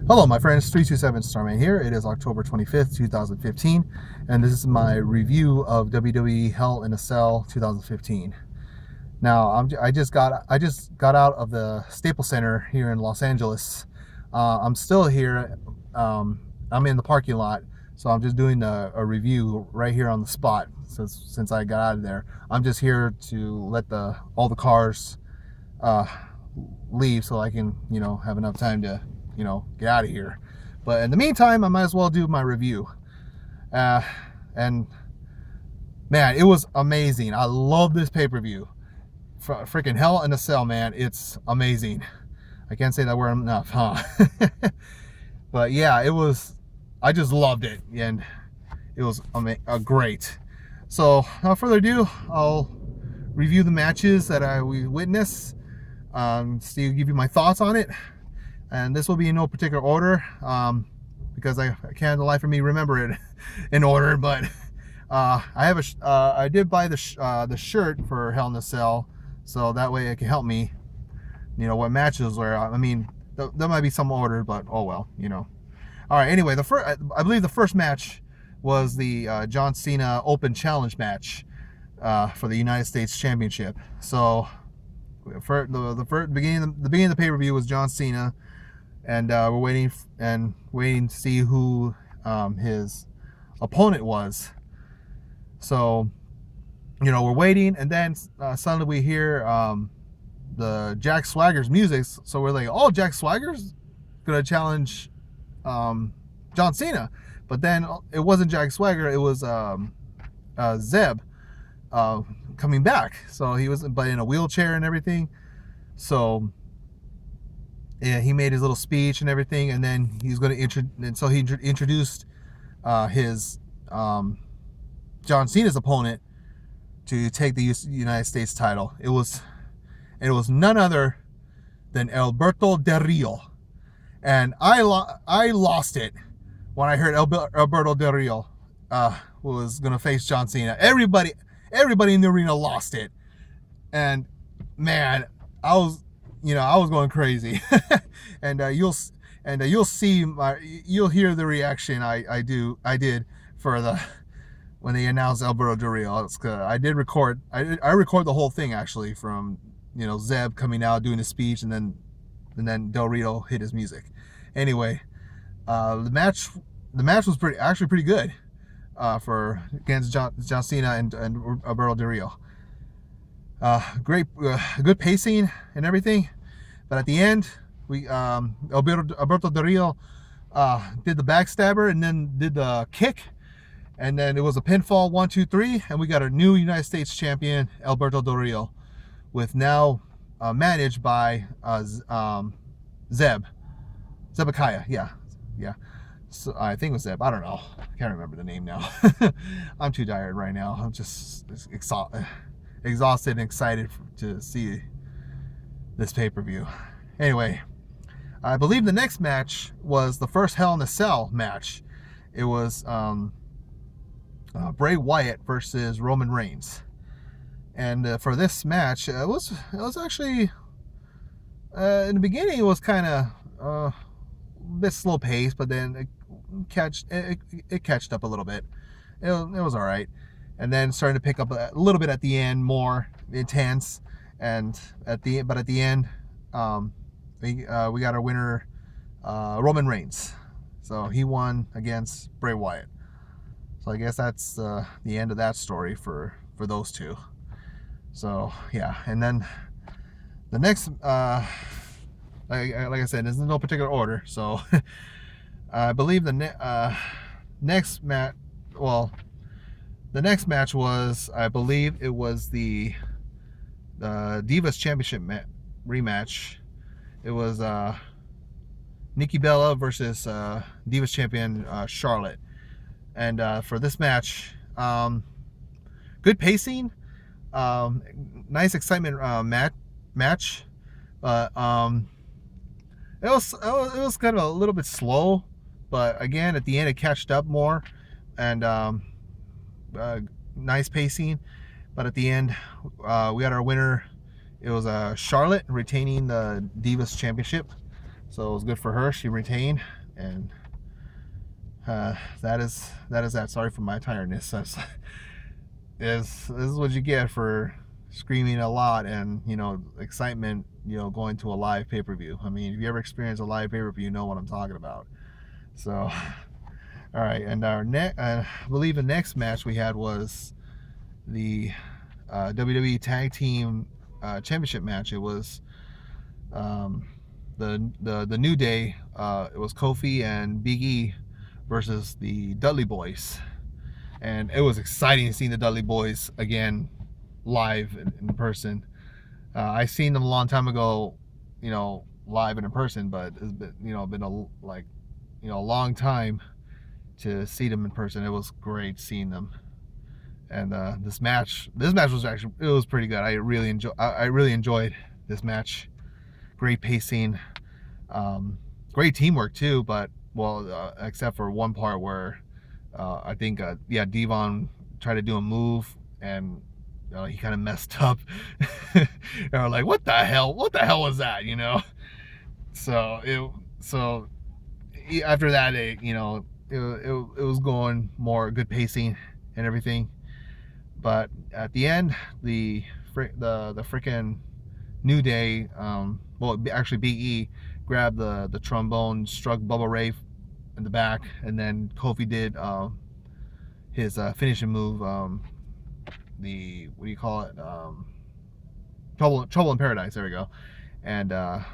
Hello, my friends. 327 Starman here. It is October 25th, 2015, and this is my review of WWE Hell in a Cell 2015. Now, I just got out of the Staples Center here in Los Angeles. I'm still here. I'm in the parking lot, so I'm just doing a review right here on the spot since I got out of there. I'm just here to let all the cars leave so I can have enough time to get out of here. But in the meantime, I might as well do my review. And man, it was amazing. I love this pay-per-view. Freaking Hell in a Cell, man. It's amazing. I can't say that word enough, huh? But yeah, it was. I just loved it, and it was great. So without further ado, I'll review the matches that we witnessed. Give you my thoughts on it, and this will be in no particular order, because I can't, the life of me, remember it in order. But I did buy the shirt for Hell in a Cell, so that way it can help me, what matches were. I mean, there might be some order, but oh well, All right. Anyway, I believe the first match was the John Cena Open Challenge match for the United States Championship. So for the beginning of the pay-per-view was John Cena, and we're waiting to see who his opponent was. So we're waiting, and then suddenly we hear the Jack Swagger's music. So we're like, oh, Jack Swagger's gonna challenge John Cena. But then it wasn't Jack Swagger, it was Zeb coming back. So he was, but in a wheelchair and everything. So yeah, he made his little speech and everything, and then he's going to introduced his John Cena's opponent to take the United States title. It was none other than Alberto Del Rio, and I lost it when I heard Alberto Del Rio was going to face John Cena. Everybody in the arena lost it, and man, I was going crazy. And you'll hear the reaction I did for when they announced Alberto Del Rio. I record the whole thing, actually, from Zeb coming out doing his speech, and then Del Rio hit his music. Anyway, the match was pretty good against John Cena and Alberto Del Rio. Great, good pacing and everything, but at the end, Alberto Del Rio did the backstabber and then did the kick, and then it was a pinfall 1, 2, 3, and we got a new United States champion, Alberto Del Rio, with now managed by Zebekiah. Yeah. So I think it was Zeb. I don't know. I can't remember the name now. I'm too tired right now. I'm just exhausted and excited to see this pay-per-view. Anyway, I believe the next match was the first Hell in a Cell match. It was Bray Wyatt versus Roman Reigns, and for this match, it was actually in the beginning it was kind of a bit slow paced, but then it catched up a little bit. It was all right, and then starting to pick up a little bit at the end, more intense. And at the end, we got our winner, Roman Reigns. So he won against Bray Wyatt. So I guess that's the end of that story for those two. So yeah, and then the next, like I said, there's no particular order. So I believe the next match. Well, the next match was, I believe it was the Divas Championship rematch. It was Nikki Bella versus Divas Champion Charlotte. And for this match, good pacing, nice excitement match, but it was kind of a little bit slow. But again, at the end, it catched up more, and nice pacing. But at the end, we got our winner. It was Charlotte retaining the Divas Championship. So it was good for her. She retained, and that is that. Sorry for my tiredness. This is what you get for screaming a lot and, you know, excitement, you know, going to a live pay-per-view. I mean, if you ever experience a live pay-per-view, you know what I'm talking about. So, all right, and our I believe the next match we had was the WWE Tag Team Championship match. It was the New Day. It was Kofi and Big E versus the Dudley Boys, and it was exciting seeing the Dudley Boys again live in person. I seen them a long time ago, you know, live and in person, but it's been, you know, been a long time to see them in person. It was great seeing them. And this match was actually, it was pretty good. I really enjoyed this match. Great pacing, great teamwork too. But well, except for one part where I think Devon tried to do a move and he kind of messed up. And we're like, what the hell was that? You know. So after that, it was going more good pacing and everything. But at the end, the freaking New Day, well, actually Big E grabbed the trombone, struck Bubba Ray in the back, and then Kofi did his finishing move, the, what do you call it, Trouble in Paradise. There we go, and got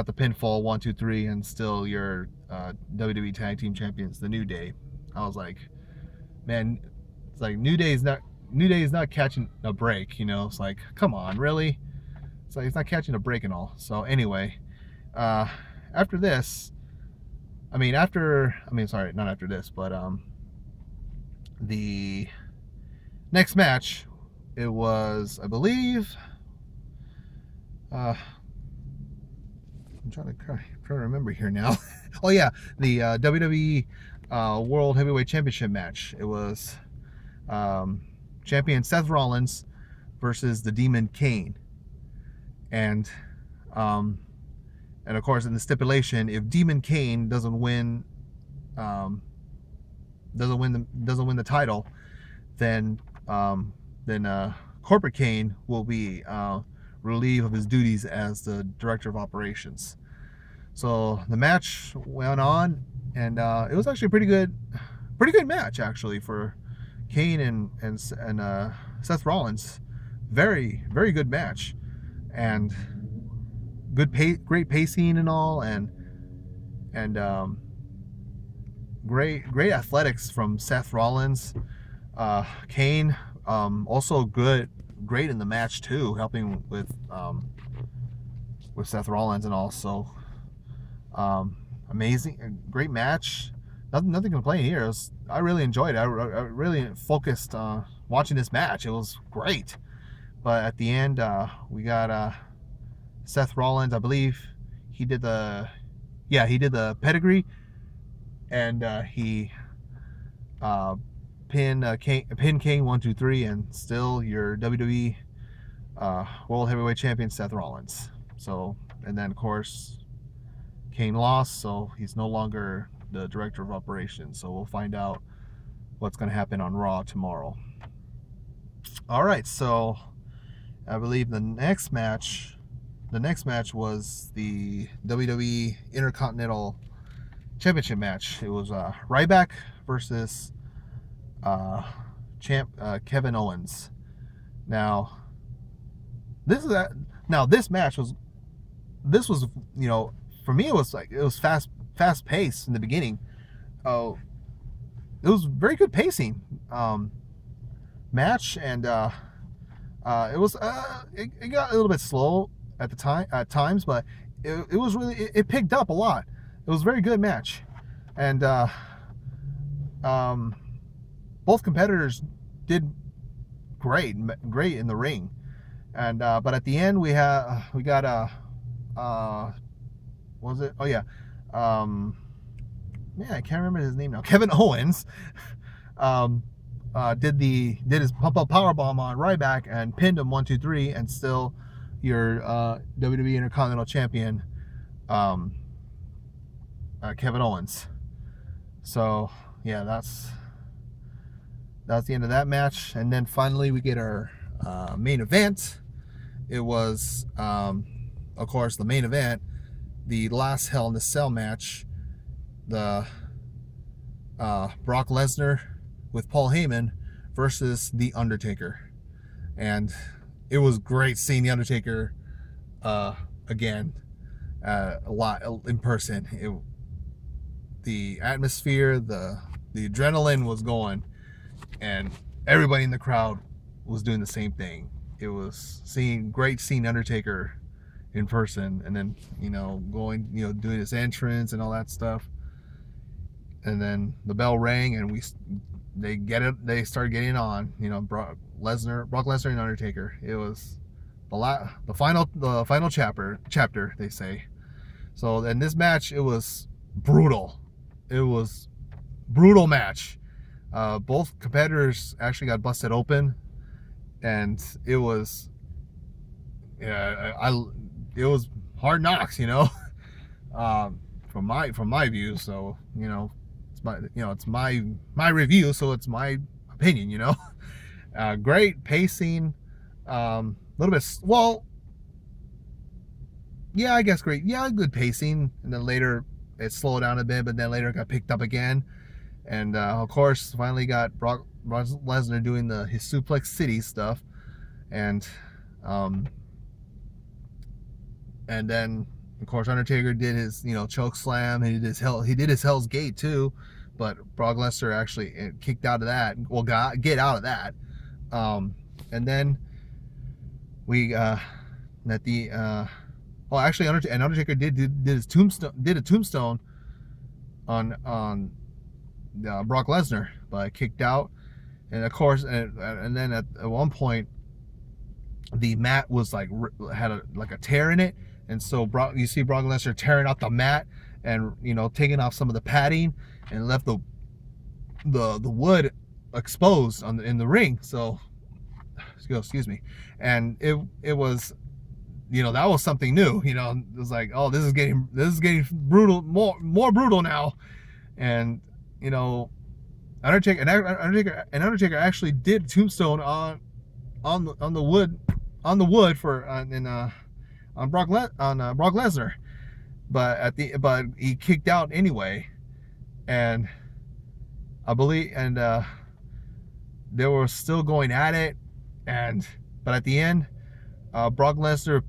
the pinfall 1, 2, 3, and still your WWE Tag Team Champions, the New Day. I was like, man. It's like New Day is not catching a break, you know. It's like, come on, really? It's like it's not catching a break and all. So anyway, after this, sorry, not after this, but the next match, it was, I believe, I'm trying to remember here now. Oh yeah, the WWE World Heavyweight Championship match. It was champion Seth Rollins versus the Demon Kane, and of course in the stipulation, if Demon Kane doesn't win the title, then Corporate Kane will be relieved of his duties as the director of operations. So the match went on, and it was actually a pretty good match actually for Kane and Seth Rollins. Very good match, and great pacing and all, and great athletics from Seth Rollins. Kane also great in the match too, helping with Seth Rollins, and also amazing, great match. Nothing to complain here. I really enjoyed it. I really focused watching this match. It was great. But at the end, we got Seth Rollins. I believe he did the pedigree, and he pinned Kane 1, 2, 3, and still your WWE World Heavyweight Champion Seth Rollins. So, and then of course Kane lost, so he's no longer the director of operations. So we'll find out what's going to happen on Raw tomorrow. All right, so I believe the next match was the WWE Intercontinental Championship match. It was Ryback versus Kevin Owens. Now this match was, you know, for me it was fast paced in the beginning. Oh, it was very good pacing match, and it was it got a little bit slow at times, but it was really, it picked up a lot. It was a very good match, and both competitors did great in the ring, and but at the end we got what was it? Oh yeah, man, I can't remember his name now. Kevin Owens did his pump up powerbomb on Ryback and pinned him 1, 2, 3, and still your WWE Intercontinental Champion um, Kevin Owens. So yeah, that's the end of that match. And then finally we get our main event. It was, of course, the main event, the last Hell in a Cell match, the Brock Lesnar with Paul Heyman versus The Undertaker. And it was great seeing The Undertaker again a lot in person. The atmosphere, the adrenaline was going, and everybody in the crowd was doing the same thing. It was great seeing Undertaker in person, and then going, doing his entrance and all that stuff. And then the bell rang, and they started getting on. Brock Lesnar and Undertaker. It was the final chapter, they say. So in this match, it was brutal. It was brutal match. Both competitors actually got busted open, and it was it was hard knocks, from my view. So it's my review, so it's my opinion. Great pacing, little bit, well, yeah, I guess great, yeah, good pacing, and then later it slowed down a bit, but then later it got picked up again. And of course, finally got Brock Lesnar doing his Suplex City stuff, and then of course Undertaker did his choke slam. He did his Hell's Gate too, but Brock Lesnar actually kicked out of that. Well, get out of that. And then we at the actually Undertaker did his tombstone, did a tombstone on Brock Lesnar, but kicked out. And of course, and then at one point, the mat was had a tear in it, and so you see Brock Lesnar tearing out the mat and taking off some of the padding, and left the wood exposed in the ring. So excuse me, and it was that was something new. It was like, oh, this is getting brutal, more brutal now. And Undertaker actually did tombstone on the wood for on Brock Lesnar, but he kicked out anyway, and I believe, and they were still going at it, but at the end, Brock Lesnar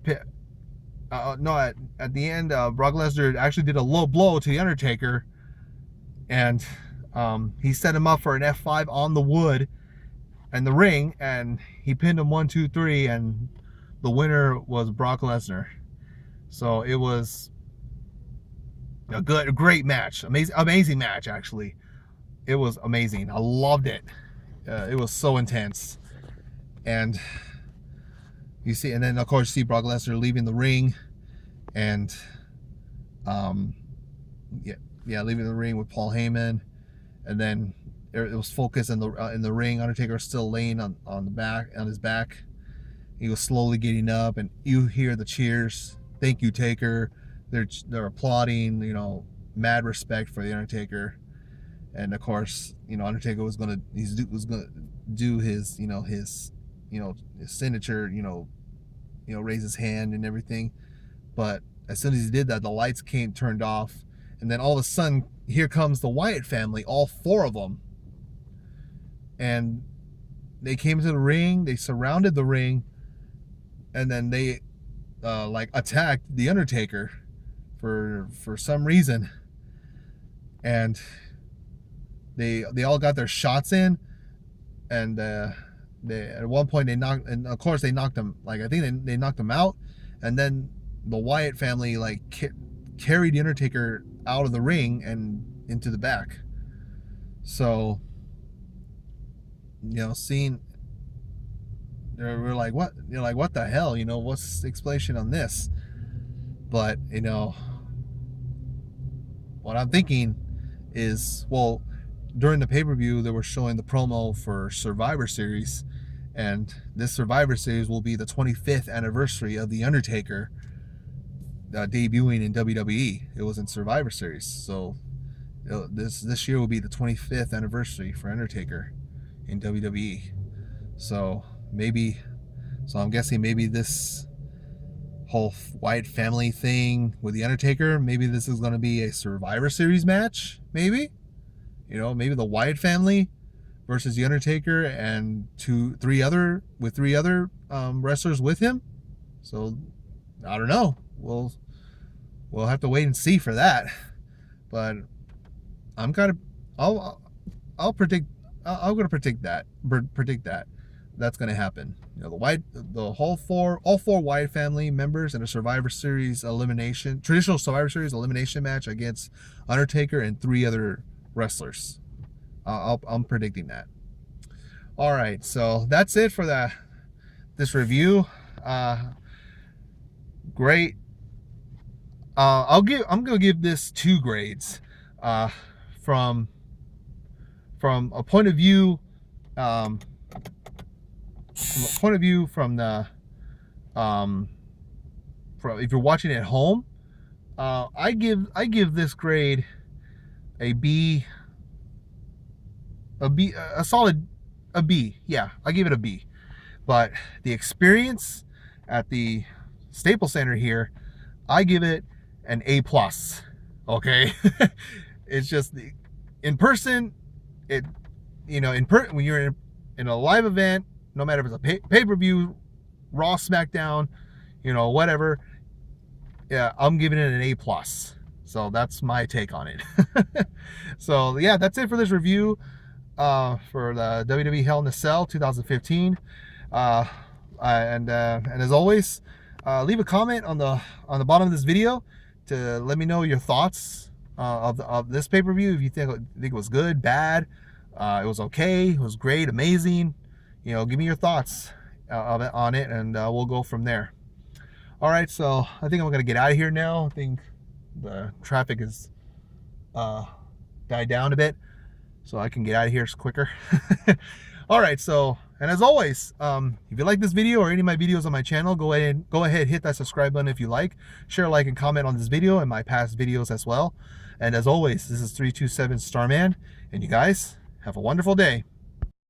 at the end, Brock Lesnar actually did a low blow to the Undertaker, and he set him up for an F5 on the wood and the ring, and he pinned him 1, 2, 3, and the winner was Brock Lesnar. So it was a great match, amazing match. Actually, it was amazing. I loved it. It was so intense, and you see, and then of course you see Brock Lesnar leaving the ring, and leaving the ring with Paul Heyman, and then it was focused in the ring. Undertaker was still laying on his back. He was slowly getting up, and you hear the cheers. Thank you, Taker. They're applauding. Mad respect for the Undertaker, and of course, Undertaker was gonna do his his signature. Raise his hand and everything, but as soon as he did that, the lights turned off. And then all of a sudden, here comes the Wyatt family, all 4 of them. And they came to the ring, they surrounded the ring, and then they attacked the Undertaker for some reason. And they all got their shots in, and at one point they knocked him, I think they knocked him out, and then the Wyatt family carried the Undertaker out of the ring and into the back. So seeing, we're like, what? What the hell? What's the explanation on this? But what I'm thinking is, well, during the pay-per-view they were showing the promo for Survivor Series, and this Survivor Series will be the 25th anniversary of the Undertaker. debuting in WWE. It was in Survivor Series. So this year will be the 25th anniversary for Undertaker in WWE. So I'm guessing maybe this whole Wyatt family thing with the Undertaker, maybe this is going to be a Survivor Series match. Maybe maybe the Wyatt family versus the Undertaker and three other wrestlers with him. So I don't know. We'll have to wait and see for that. But I'm kind of I'll predict I'm going to predict that that's going to happen. All four Wyatt family members in a traditional Survivor Series elimination match against Undertaker and three other wrestlers. I'm predicting that. All right, so that's it for this review. Great. I'm gonna give this 2 grades. From a point of view, from the from if you're watching at home, I give this grade a B. A solid B. Yeah, I give it a B. But the experience at the Staples Center here, I give it an A+. Okay, it's just in person. When you're in a live event, no matter if it's a pay-per-view, Raw, SmackDown, whatever. Yeah, I'm giving it an A+. So that's my take on it. So yeah, that's it for this review. For the WWE Hell in a Cell 2015, and as always, leave a comment on the bottom of this video to let me know your thoughts of this pay-per-view. If you think it was good, bad, it was okay, it was great, amazing, give me your thoughts on it, and we'll go from there. All right, so I think I'm gonna get out of here now. I think the traffic is died down a bit, so I can get out of here quicker. All right, so, and as always, if you like this video or any of my videos on my channel, go ahead, hit that subscribe button if you like. Share, like, and comment on this video and my past videos as well. And as always, this is 327 Starman, and you guys have a wonderful day.